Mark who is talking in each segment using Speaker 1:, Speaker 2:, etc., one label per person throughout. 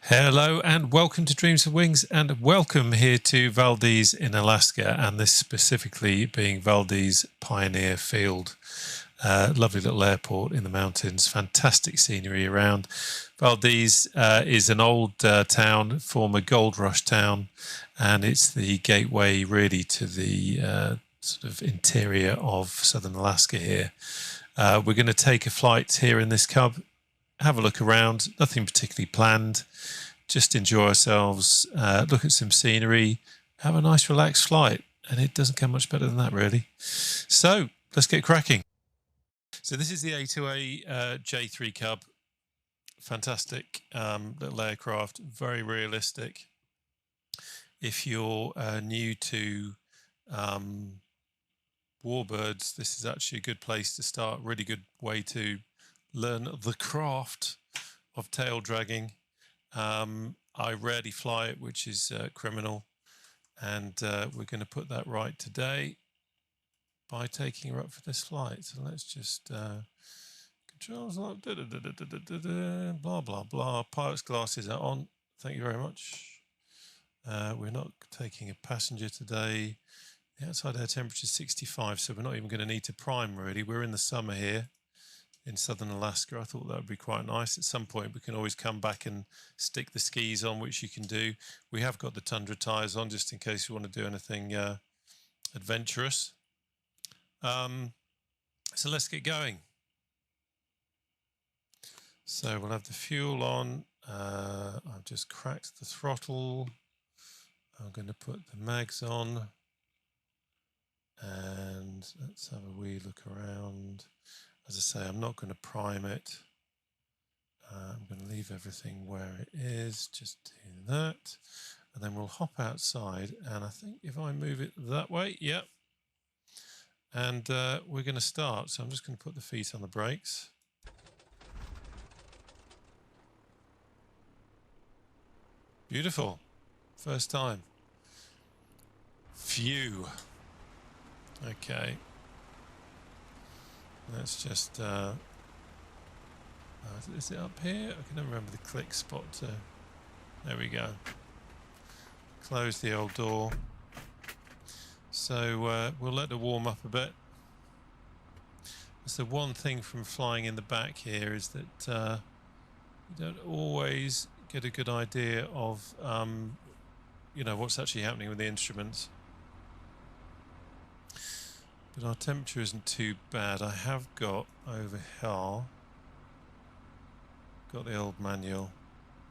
Speaker 1: Hello and welcome to Dreams of Wings, and welcome here to Valdez in Alaska, and this specifically being Valdez Pioneer Field. Lovely little airport in the mountains, fantastic scenery around. Valdez is an old town, former gold rush town, and it's the gateway really to the sort of interior of southern Alaska here. We're going to take a flight here in this Cub, have a look around, nothing particularly planned, just enjoy ourselves, look at some scenery, have a nice relaxed flight, and it doesn't get much better than that really. So let's get cracking. So this is the A2A J-3 Cub, fantastic little aircraft, very realistic. If you're new to warbirds, this is actually a good place to start, really good way to learn the craft of tail dragging. I rarely fly it, which is criminal, and we're going to put that right today by taking her up for this flight. So let's just controls blah blah blah. Pilot's glasses are on. Thank you very much. We're not taking a passenger today. The outside air temperature is 65, so we're not even going to need to prime really. We're in the summer here in southern Alaska. I thought that would be quite nice. At some point we can always come back and stick the skis on, which you can do. We have got the Tundra tyres on just in case you want to do anything adventurous. So let's get going. So we'll have the fuel on. I've just cracked the throttle. I'm going to put the mags on, and let's have a wee look around. As I say, I'm not going to prime it. I'm going to leave everything where it is, just do that. And then we'll hop outside, and I think if I move it that way, yep. And we're going to start. So I'm just going to put the feet on the brakes. Beautiful. First time. Phew. Okay. Let's just, is it up here? I can never remember the click spot. There we go. Close the old door. So we'll let it warm up a bit. That's the one thing from flying in the back here, is that you don't always get a good idea of, what's actually happening with the instruments. But our temperature isn't too bad. I have got over here, got the old manual.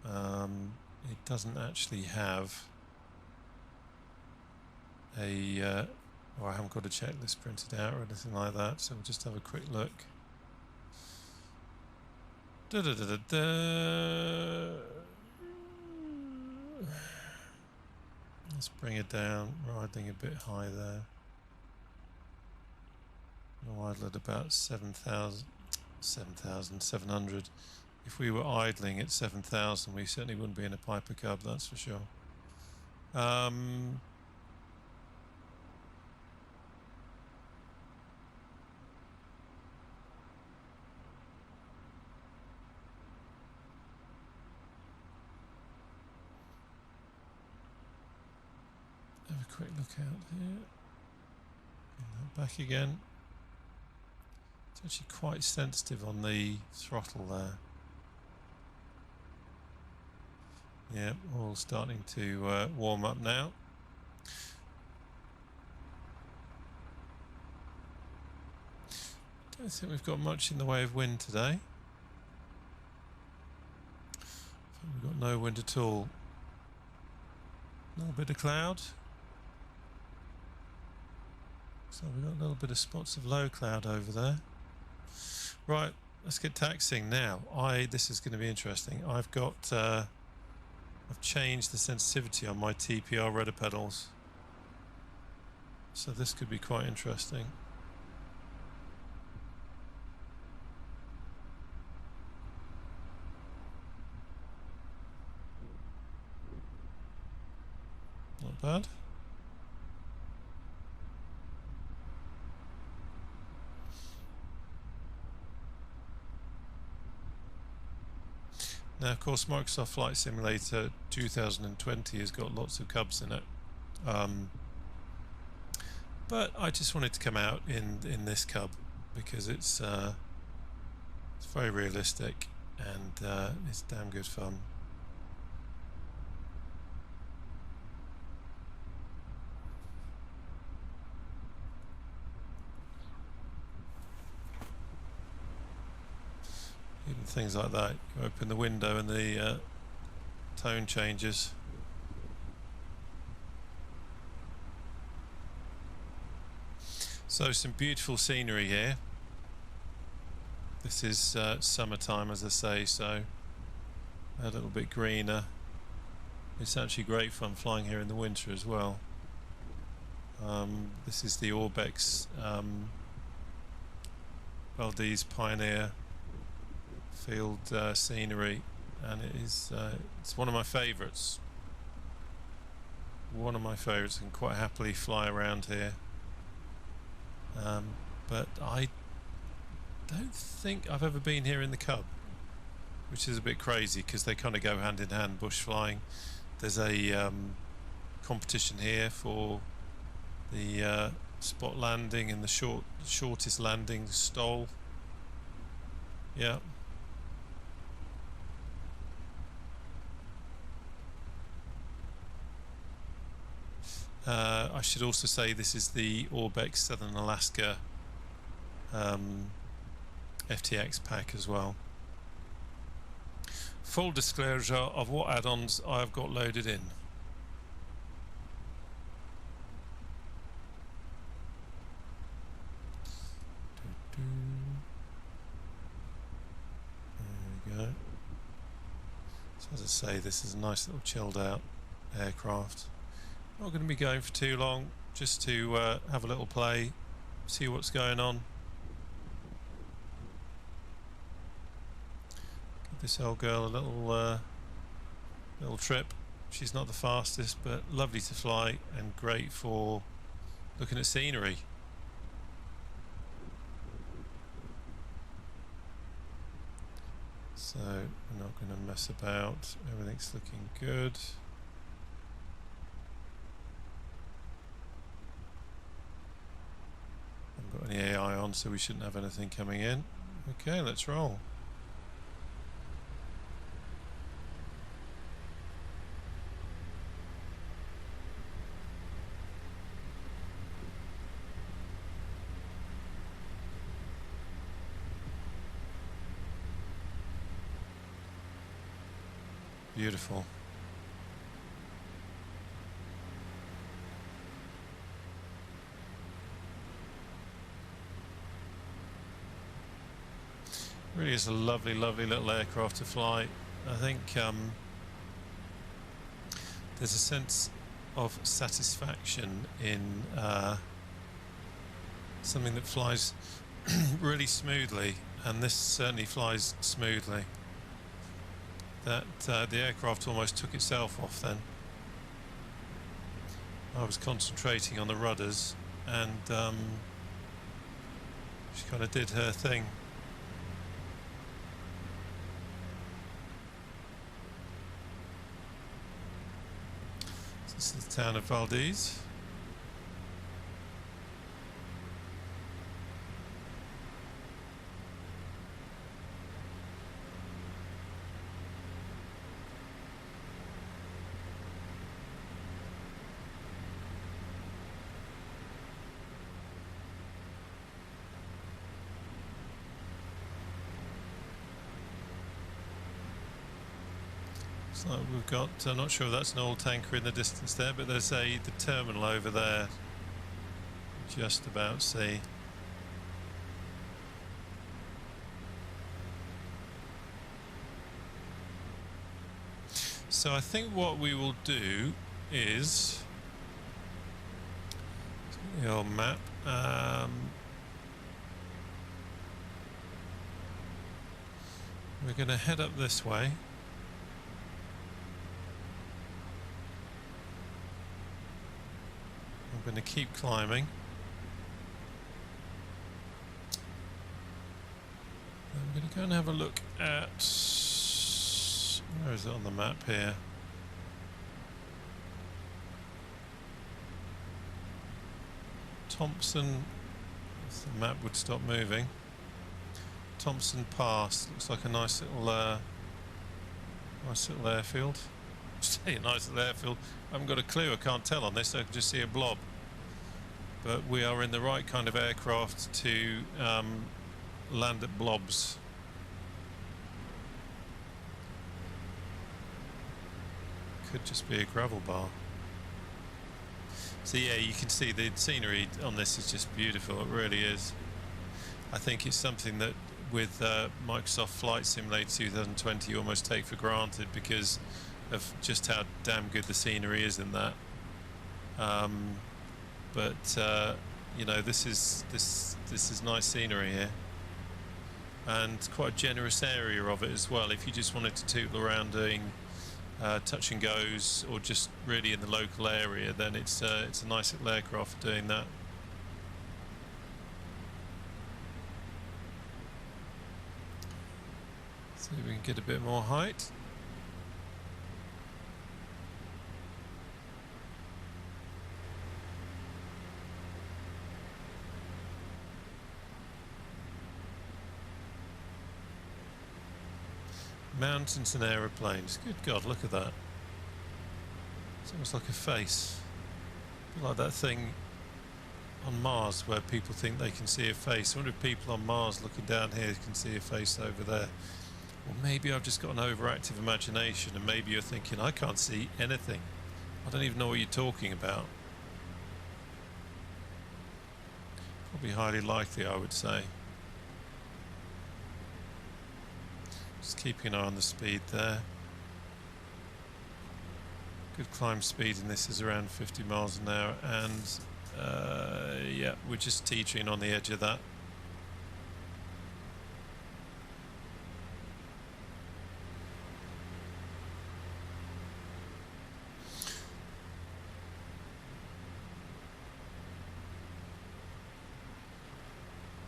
Speaker 1: It doesn't actually have a, or I haven't got a checklist printed out or anything like that. So we'll just have a quick look. Let's bring it down, riding a bit high there. I'll idle at about 7,700. If we were idling at 7,000, we certainly wouldn't be in a Piper Cub, that's for sure. Have a quick look out here. Back again. It's actually quite sensitive on the throttle there. Yeah, all starting to warm up now. Don't think we've got much in the way of wind today. We've got no wind at all. A little bit of cloud. So we've got a little bit of spots of low cloud over there. Right, let's get taxiing now. This is going to be interesting. I've changed the sensitivity on my TPR rudder pedals. So this could be quite interesting. Not bad. Now, of course, Microsoft Flight Simulator 2020 has got lots of Cubs in it. But I just wanted to come out in this Cub because it's very realistic and it's damn good fun. Even things like that, you open the window and the tone changes. So some beautiful scenery here. This is summertime, as I say, so a little bit greener. It's actually great fun flying here in the winter as well. This is the Orbx Valdez Pioneer field scenery, and it's one of my favourites. One of my favourites, and quite happily fly around here. But I don't think I've ever been here in the Cub, which is a bit crazy because they kind of go hand in hand, bush flying. There's a competition here for the spot landing and the shortest landing stall. Yeah. I should also say this is the Orbx Southern Alaska FTX pack as well. Full disclosure of what add-ons I've got loaded in. There we go. So as I say, this is a nice little chilled out aircraft. Not going to be going for too long, just to have a little play, see what's going on. Give this old girl a little trip. She's not the fastest, but lovely to fly and great for looking at scenery. So we're not going to mess about. Everything's looking good. Got any AI on, so we shouldn't have anything coming in. Okay, let's roll. Beautiful. Really is a lovely, lovely little aircraft to fly. I think there's a sense of satisfaction in something that flies really smoothly, and this certainly flies smoothly. That the aircraft almost took itself off then. I was concentrating on the rudders, and she kind of did her thing. This is the town of Valdez. Like we've got, I'm not sure if that's an oil tanker in the distance there, but there's the terminal over there, just about see. So I think what we will do is the old map. We're going to head up this way. I'm going to keep climbing. I'm going to go and have a look at Where is it on the map here? Thompson, if the map would stop moving. Thompson Pass, looks like a nice little airfield. Say a nice little airfield. I haven't got a clue, I can't tell on this, I can just see a blob. But we are in the right kind of aircraft to land at blobs. Could just be a gravel bar. So yeah, you can see the scenery on this is just beautiful, it really is. I think it's something that with Microsoft Flight Simulator 2020 you almost take for granted because of just how damn good the scenery is in that. You know, this is nice scenery here, and quite a generous area of it as well. If you just wanted to tootle around doing touch and goes, or just really in the local area, then it's a nice little aircraft for doing that. See if we can get a bit more height. Mountains and aeroplanes. Good God, look at that. It's almost like a face. Like that thing on Mars where people think they can see a face. I wonder if people on Mars looking down here can see a face over there. Or maybe I've just got an overactive imagination and maybe you're thinking, I can't see anything. I don't even know what you're talking about. Probably highly likely, I would say. Just keeping an eye on the speed there. Good climb speed in this is around 50 miles an hour, and yeah, we're just teetering on the edge of that.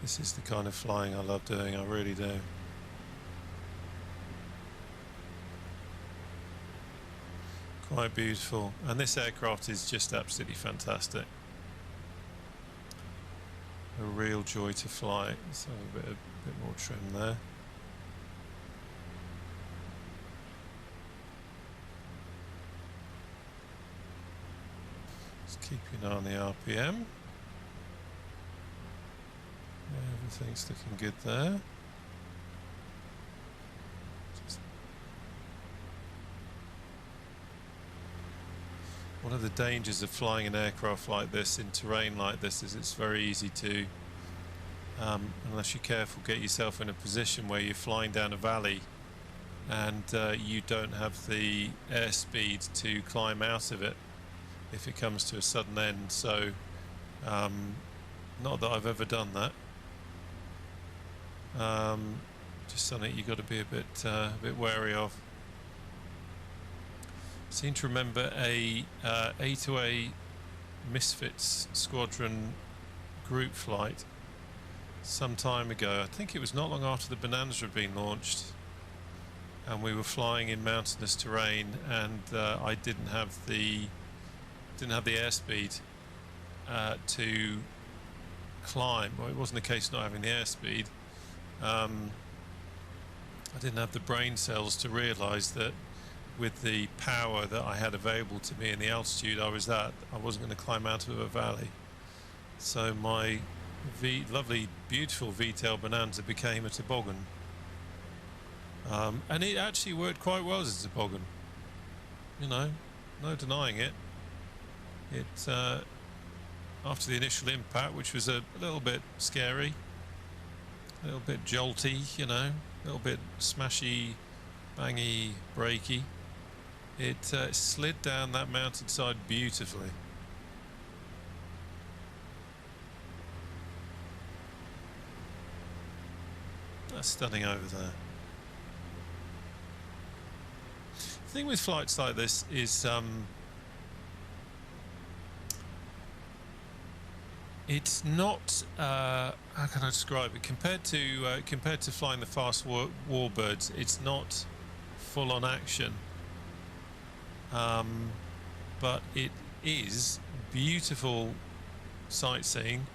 Speaker 1: This is the kind of flying I love doing, I really do. Quite beautiful, and this aircraft is just absolutely fantastic. A real joy to fly. So a bit more trim there. Just keeping an eye on the RPM. Everything's looking good there. One of the dangers of flying an aircraft like this in terrain like this is it's very easy to, unless you're careful, get yourself in a position where you're flying down a valley and you don't have the airspeed to climb out of it if it comes to a sudden end. So, not that I've ever done that. Just something you've got to be a bit wary of. I seem to remember a A2A Misfits Squadron group flight some time ago. I think it was not long after the Bonanza had been launched, and we were flying in mountainous terrain, and I didn't have the airspeed to climb. Well, it wasn't a case of not having the airspeed. I didn't have the brain cells to realise that with the power that I had available to me and the altitude I was at, I wasn't going to climb out of a valley. So my lovely, beautiful V-tail Bonanza became a toboggan. And it actually worked quite well as a toboggan. You know, no denying it. It after the initial impact, which was a little bit scary, a little bit jolty, you know, a little bit smashy, bangy, breaky, it slid down that mountainside beautifully. That's stunning over there. The thing with flights like this is it's not how can I describe it, compared to flying the fast warbirds, it's not full-on action, but it is beautiful sightseeing,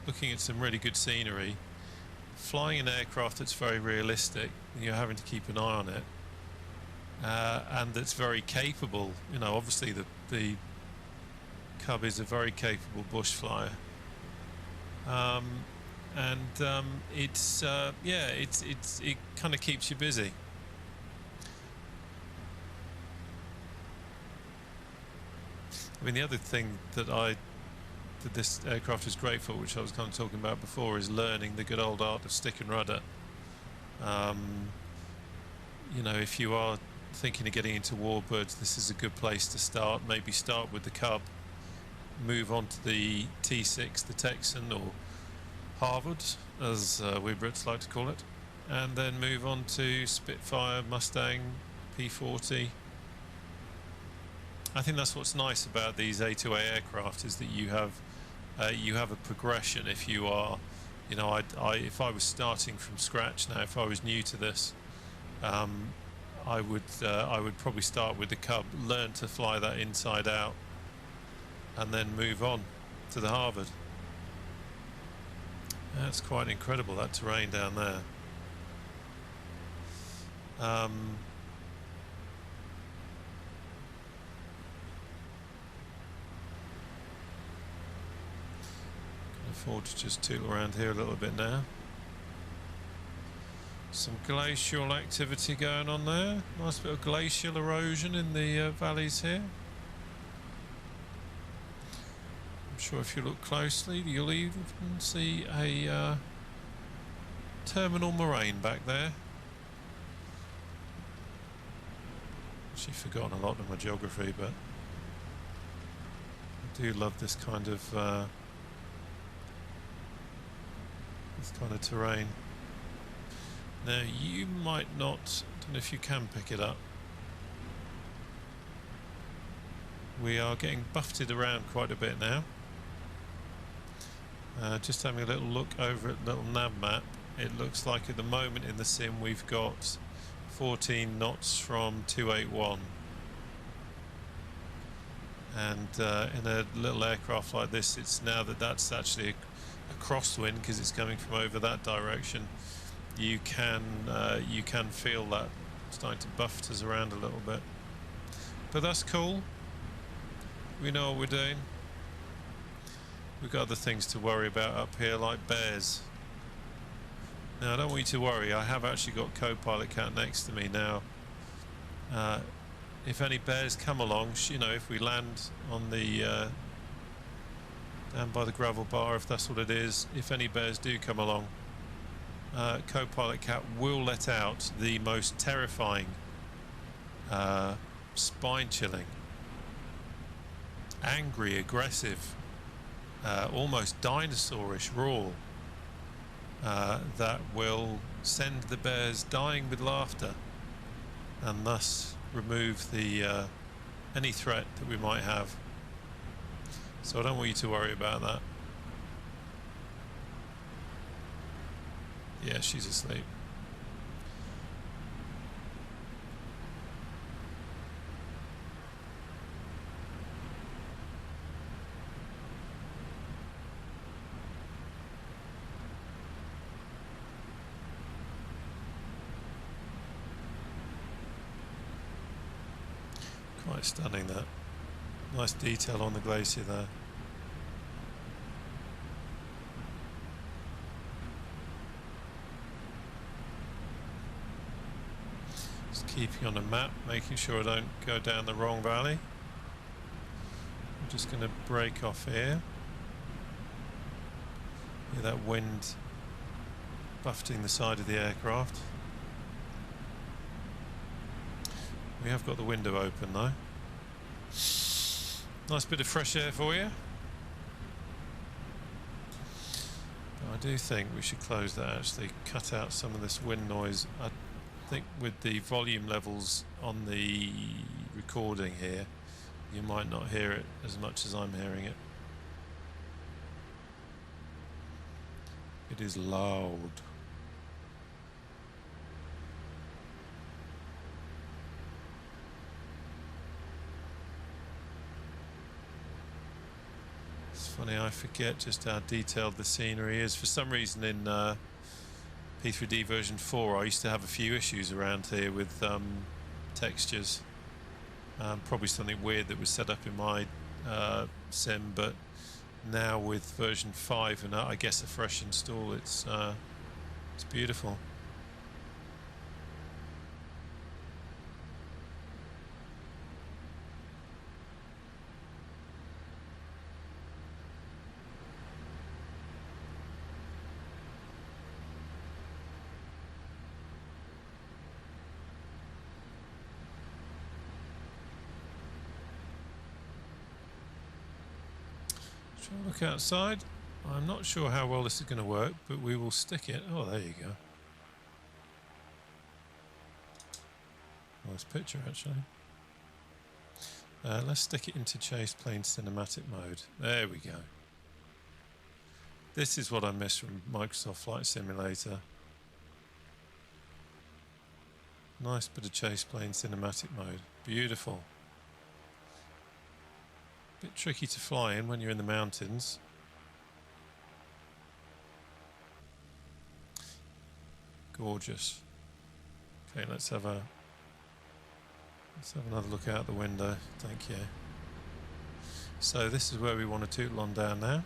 Speaker 1: looking at some really good scenery, flying an aircraft that's very realistic, and you're having to keep an eye on it, and that's very capable. You know, obviously the Cub is a very capable bush flyer, and it's yeah, it kind of keeps you busy. I mean, the other thing that this aircraft is great for, which I was kind of talking about before, is learning the good old art of stick and rudder. You know, if you are thinking of getting into warbirds, this is a good place to start. Maybe start with the Cub, move on to the T6, the Texan, or Harvard, as we Brits like to call it, and then move on to Spitfire, Mustang, P40. I think that's what's nice about these A2A aircraft, is that you have a progression. If you are, you know, if I was starting from scratch now, if I was new to this, I would probably start with the Cub, learn to fly that inside out, and then move on to the Harvard. That's quite incredible, that terrain down there. Afford to just tool around here a little bit now. Some glacial activity going on there. Nice bit of glacial erosion in the valleys here. I'm sure if you look closely, you'll even see a terminal moraine back there. Actually forgotten a lot of my geography, but I do love this kind of terrain. Now you might not, I don't know if you can pick it up. We are getting buffeted around quite a bit now. Just having a little look over at the little nav map, it looks like at the moment in the sim we've got 14 knots from 281. And in a little aircraft like this, it's now that's actually a crosswind, because it's coming from over that direction. You can feel that starting to buffet us around a little bit, but that's cool. We know what we're doing. We've got other things to worry about up here, like bears. Now I don't want you to worry, I have actually got co-pilot Cat next to me now. If any bears come along, you know, if we land on the down by the gravel bar, if that's what it is, if any bears do come along, co-pilot Cat will let out the most terrifying, spine-chilling, angry, aggressive, almost dinosaurish roar that will send the bears dying with laughter, and thus remove the any threat that we might have. So I don't want you to worry about that. Yeah, she's asleep. Quite stunning, that. Nice detail on the glacier there. Just keeping on the map, making sure I don't go down the wrong valley. I'm just going to break off here. Yeah, that wind buffeting the side of the aircraft. We have got the window open though. Nice bit of fresh air for you. But I do think we should close that, actually, cut out some of this wind noise. I think with the volume levels on the recording here, you might not hear it as much as I'm hearing it. It is loud. Funny, I forget just how detailed the scenery is. For some reason in P3D version 4 I used to have a few issues around here with textures. Probably something weird that was set up in my sim, but now with version 5 and I guess a fresh install, it's beautiful. Shall we look outside? I'm not sure how well this is going to work, but we will stick it. Oh, there you go. Nice picture, actually. Let's stick it into chase plane cinematic mode. There we go. This is what I miss from Microsoft Flight Simulator. Nice bit of chase plane cinematic mode. Beautiful. Bit tricky to fly in when you're in the mountains. Gorgeous. Okay, let's have another look out the window. Thank you. So this is where we want to tootle on down now.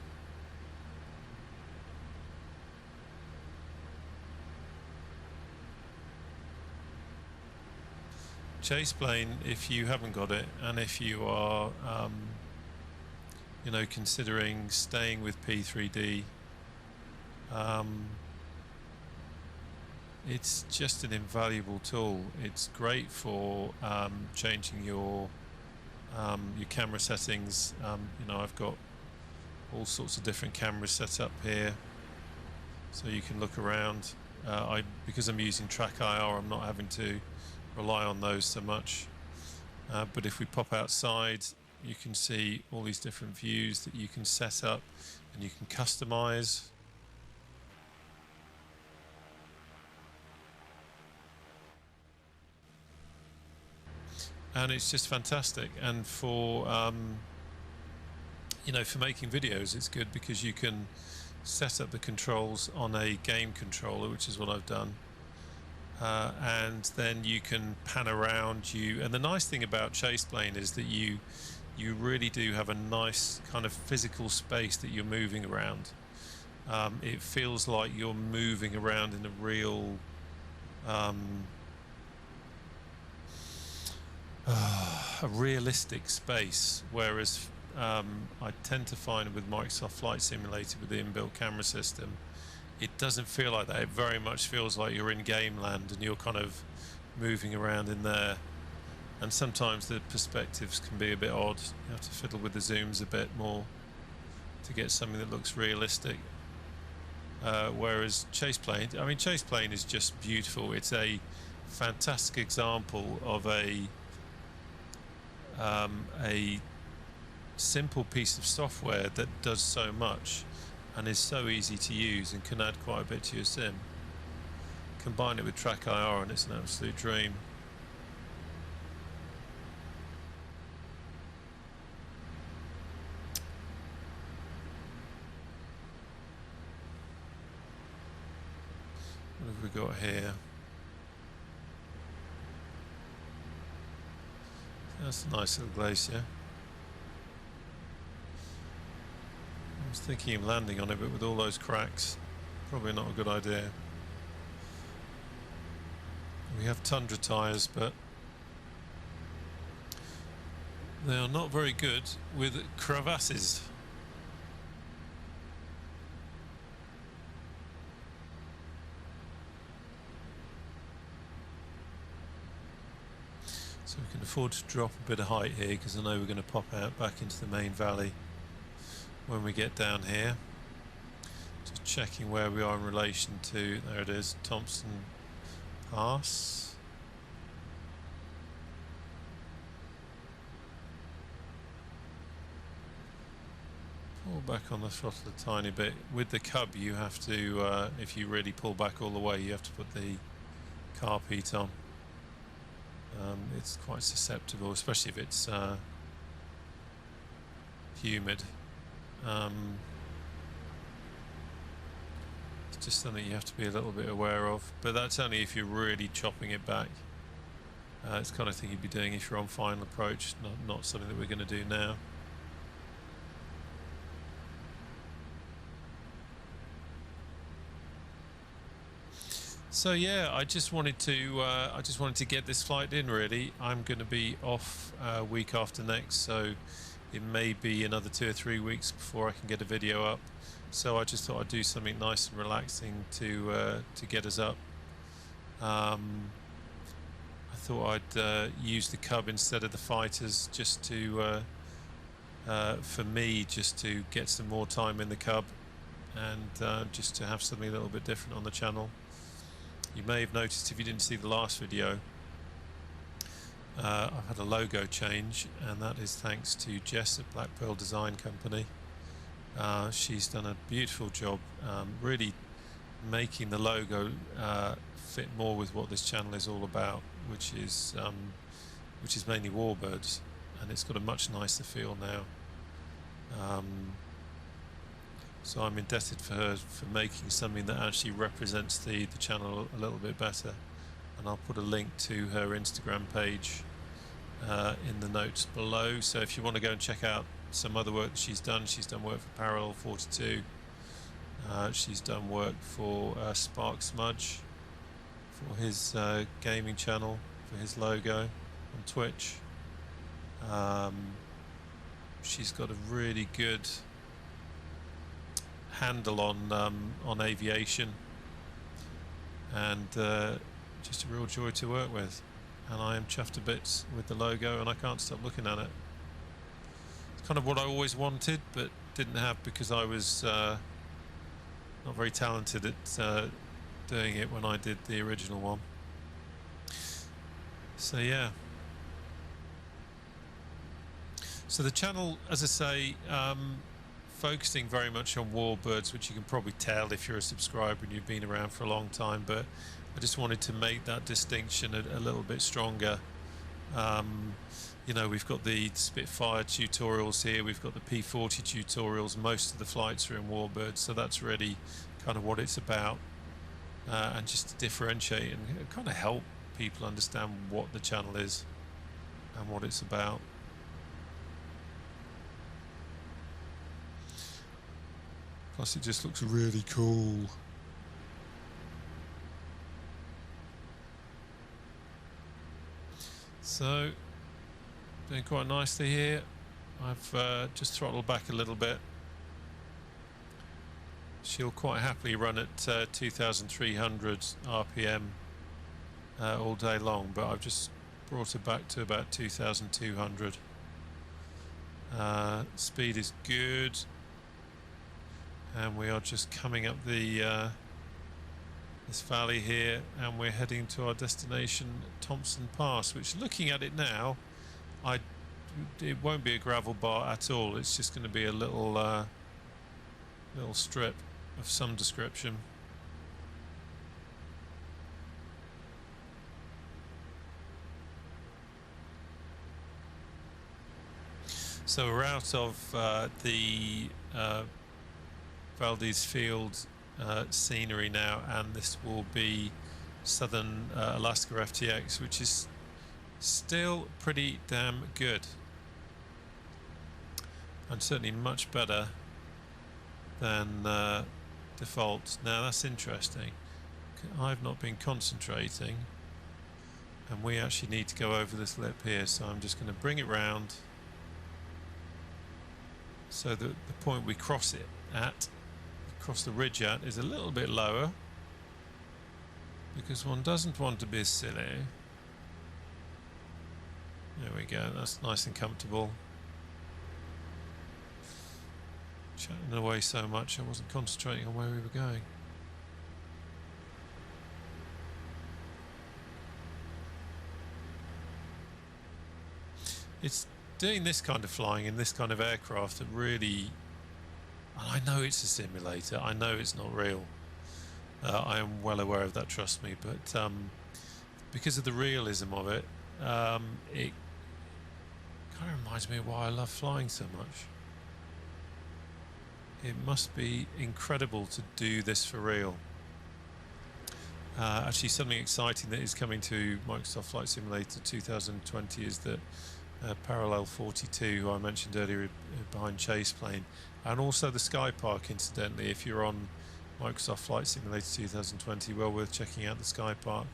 Speaker 1: Chase plane, if you haven't got it, and if you are, you know, considering staying with P3D, it's just an invaluable tool. It's great for changing your camera settings. You know, I've got all sorts of different cameras set up here, so you can look around. Because I'm using track IR, I'm not having to rely on those so much. But if we pop outside, you can see all these different views that you can set up and you can customize. And it's just fantastic. And for you know, for making videos, it's good because you can set up the controls on a game controller, which is what I've done. And then you can pan around you. And the nice thing about chase plane is that you really do have a nice kind of physical space that you're moving around. It feels like you're moving around in a real a realistic space, whereas I tend to find with Microsoft Flight Simulator with the inbuilt camera system, it doesn't feel like that. It very much feels like you're in game land and you're kind of moving around in there. And sometimes the perspectives can be a bit odd. You have to fiddle with the zooms a bit more to get something that looks realistic. Whereas chase plane, I mean, chase plane is just beautiful. It's a fantastic example of a simple piece of software that does so much and is so easy to use and can add quite a bit to your sim. Combine it with track IR and it's an absolute dream. What have we got here? That's a nice little glacier. I was thinking of landing on it, but with all those cracks, probably not a good idea. We have tundra tyres, but they are not very good with crevasses. So we can afford to drop a bit of height here because I know we're going to pop out back into the main valley when we get down here. Just checking where we are in relation to, there it is, Thompson Pass. Pull back on the throttle a tiny bit. With the Cub you have to, if you really pull back all the way, you have to put the carpet on. It's quite susceptible, especially if it's humid. It's just something you have to be a little bit aware of, but that's only if you're really chopping it back. It's the kind of thing you'd be doing if you're on final approach, not something that we're going to do now. So yeah, I just wanted to get this flight in. Really, I'm going to be off week after next, so it may be another 2 or 3 weeks before I can get a video up. So I just thought I'd do something nice and relaxing to get us up. I thought I'd use the Cub instead of the fighters, just to for me, just to get some more time in the Cub, and just to have something a little bit different on the channel. You may have noticed, if you didn't see the last video, I've had a logo change, and that is thanks to Jess at Black Pearl Design Company. She's done a beautiful job really making the logo fit more with what this channel is all about, which is mainly warbirds, and it's got a much nicer feel now. So I'm indebted for her for making something that actually represents the channel a little bit better, and I'll put a link to her Instagram page in the notes below. So if you want to go and check out some other work that she's done work for Parallel 42, she's done work for Spark Smudge for his gaming channel, for his logo on Twitch. She's got a really good handle on aviation, and just a real joy to work with, and I am chuffed to bits with the logo, and I can't stop looking at it. It's kind of what I always wanted but didn't have, because I was not very talented at doing it when I did the original one. So yeah, so the channel, as I say, focusing very much on warbirds, which you can probably tell if you're a subscriber and you've been around for a long time, but I just wanted to make that distinction a little bit stronger. You know, we've got the Spitfire tutorials here, we've got the P40 tutorials, most of the flights are in warbirds, so that's really kind of what it's about, and just to differentiate and kind of help people understand what the channel is and what it's about. Plus it just looks really cool. So, doing quite nicely here. I've just throttled back a little bit. She'll quite happily run at 2,300 RPM all day long, but I've just brought it back to about 2,200. Speed is good. And we are just coming up the this valley here, and we're heading to our destination, Thompson Pass, which, looking at it now, it won't be a gravel bar at all. It's just going to be a little little strip of some description. So we're out of the Valdez field scenery now, and this will be Southern Alaska FTX, which is still pretty damn good, and certainly much better than default. Now that's interesting. I've not been concentrating, and we actually need to go over this lip here, so I'm just going to bring it round so that the point we cross it at, across the ridge at, is a little bit lower, because one doesn't want to be silly. There we go, that's nice and comfortable. Chatting away so much I wasn't concentrating on where we were going. It's doing this kind of flying in this kind of aircraft that really, and I know it's a simulator, I know it's not real, I am well aware of that, trust me, but because of the realism of it, it kind of reminds me of why I love flying so much. It must be incredible to do this for real. Actually, something exciting that is coming to Microsoft Flight Simulator 2020 is that Parallel 42, who I mentioned earlier behind Chase Plane, and also the Sky Park, incidentally, if you're on Microsoft Flight Simulator 2020, well worth checking out the Sky Park.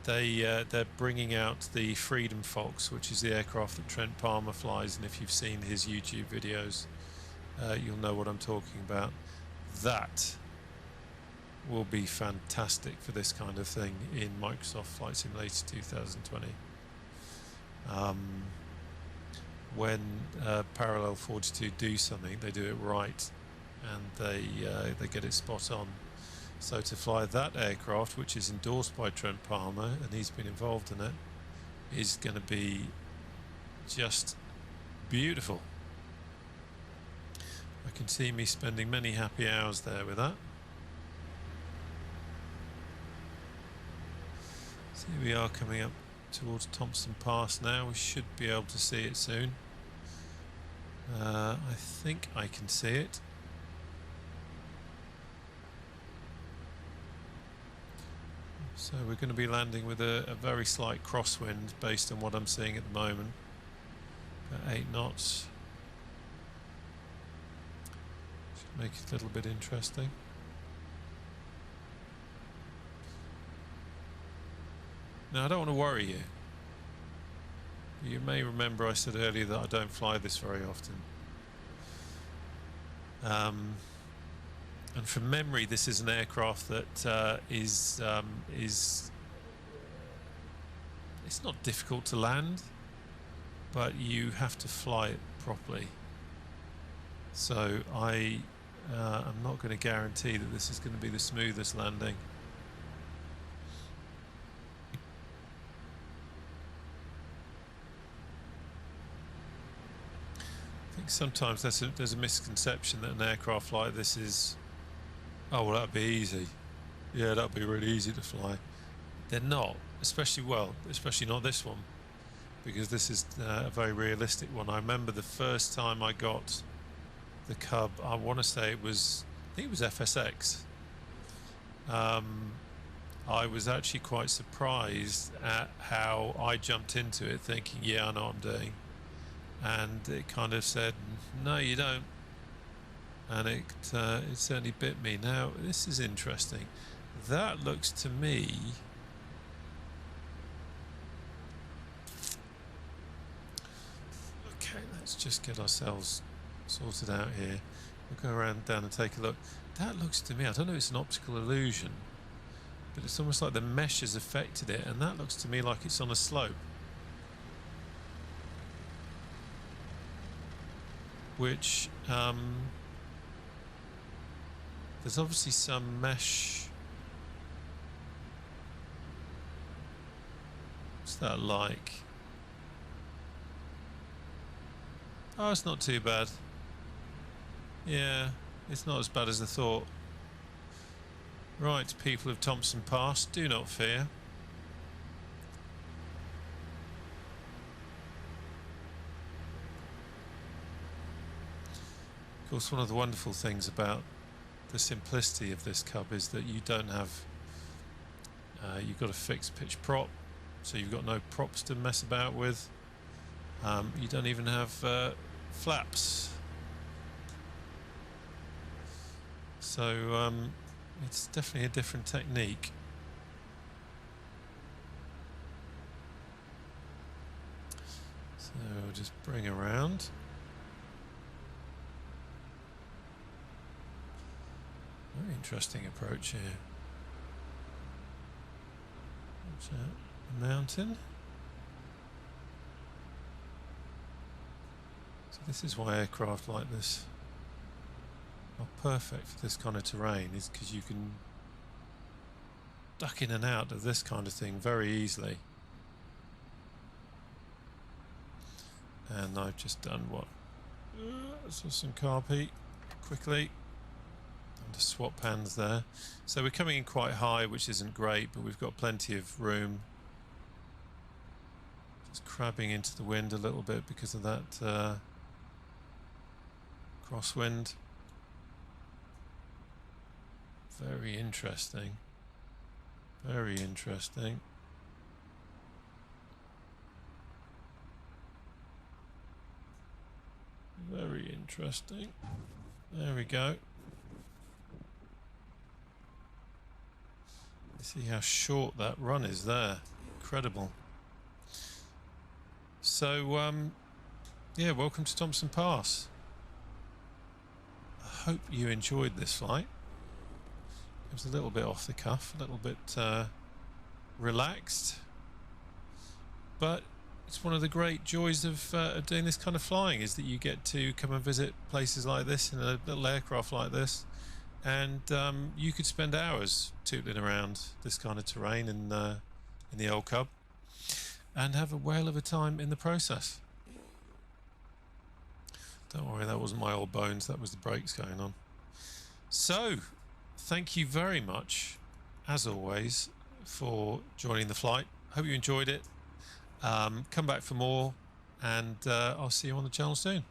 Speaker 1: They're bringing out the Freedom Fox, which is the aircraft that Trent Palmer flies, and if you've seen his YouTube videos, you'll know what I'm talking about. That will be fantastic for this kind of thing in Microsoft Flight Simulator 2020. When Parallel 42 do something, they do it right, and they get it spot on. So to fly that aircraft, which is endorsed by Trent Palmer, and he's been involved in it, is going to be just beautiful. I can see me spending many happy hours there with that. So here we are coming up towards Thompson Pass now. We should be able to see it soon. I think I can see it. So we're going to be landing with a very slight crosswind based on what I'm seeing at the moment. About 8 knots. Should make it a little bit interesting. Now I don't want to worry you. You may remember I said earlier that I don't fly this very often. And from memory, this is an aircraft that is it's not difficult to land, but you have to fly it properly. So I'm not going to guarantee that this is going to be the smoothest landing. I think sometimes there's a misconception that an aircraft like this is, oh well, that'd be easy. Yeah, that'd be really easy to fly. They're not, especially not this one, because this is a very realistic one. I remember the first time I got the Cub, I want to say I think it was FSX. I was actually quite surprised at how I jumped into it thinking, yeah, I know what I'm doing. And it kind of said, no, you don't. And it certainly bit me. Now, this is interesting. That looks to me... Okay, let's just get ourselves sorted out here. We'll go around down and take a look. That looks to me, I don't know if it's an optical illusion, but it's almost like the mesh has affected it, and that looks to me like it's on a slope. Which, there's obviously some mesh. What's that like? Oh, it's not too bad. Yeah, it's not as bad as I thought. Right, people of Thompson Pass, do not fear. Of course, one of the wonderful things about the simplicity of this Cub is that you don't have, you've got a fixed pitch prop, so you've got no props to mess about with. You don't even have flaps. So it's definitely a different technique. So we'll just bring around. Very interesting approach here. Watch out, the mountain. So this is why aircraft like this are perfect for this kind of terrain, is because you can duck in and out of this kind of thing very easily. And I've just done what? So some carb heat quickly. To swap hands there. So we're coming in quite high, which isn't great, but we've got plenty of room. Just crabbing into the wind a little bit because of that crosswind. Very interesting. Very interesting. Very interesting. There we go. You see how short that run is there. Incredible. So, yeah, welcome to Thompson Pass. I hope you enjoyed this flight. It was a little bit off the cuff, a little bit relaxed, but it's one of the great joys of doing this kind of flying, is that you get to come and visit places like this in a little aircraft like this, and you could spend hours tootling around this kind of terrain in the old Cub and have a whale of a time in the process. Don't worry, that wasn't my old bones, that was the brakes going on. So, thank you very much, as always, for joining the flight. Hope you enjoyed it. Come back for more, and I'll see you on the channel soon.